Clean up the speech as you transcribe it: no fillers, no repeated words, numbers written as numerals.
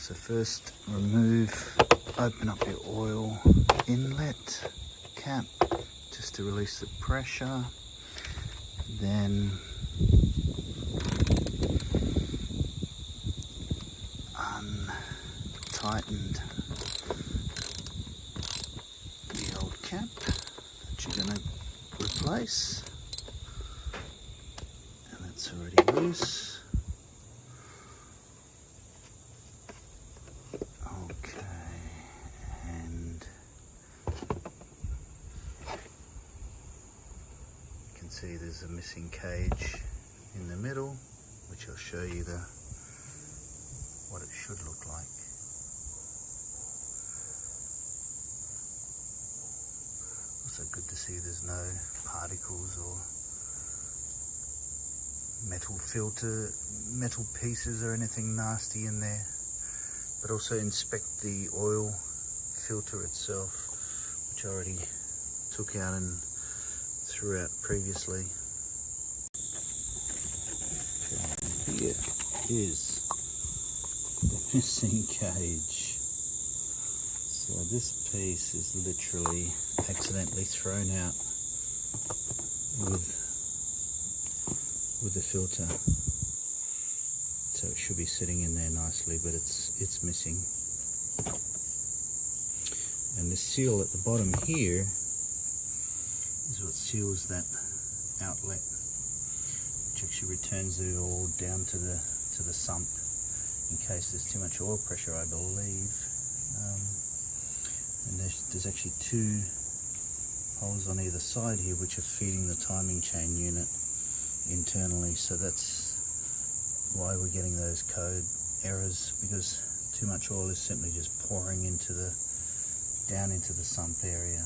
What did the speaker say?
So first open up your oil inlet cap just to release the pressure. Then untightened the old cap that you're going to replace, and that's already loose. See, there's a missing cage in the middle, which I'll show you what it should look like. Also good to see there's no particles or metal pieces or anything nasty in there. But also inspect the oil filter itself, which I already took out and threw out previously. Okay, here is the missing cage. So this piece is literally accidentally thrown out with the filter. So it should be sitting in there nicely, but it's missing. And the seal at the bottom here is what seals that outlet, which actually returns the oil down to the sump in case there's too much oil pressure, I believe. And there's actually two holes on either side here which are feeding the timing chain unit internally, so that's why we're getting those code errors, because too much oil is simply just pouring down into the sump area.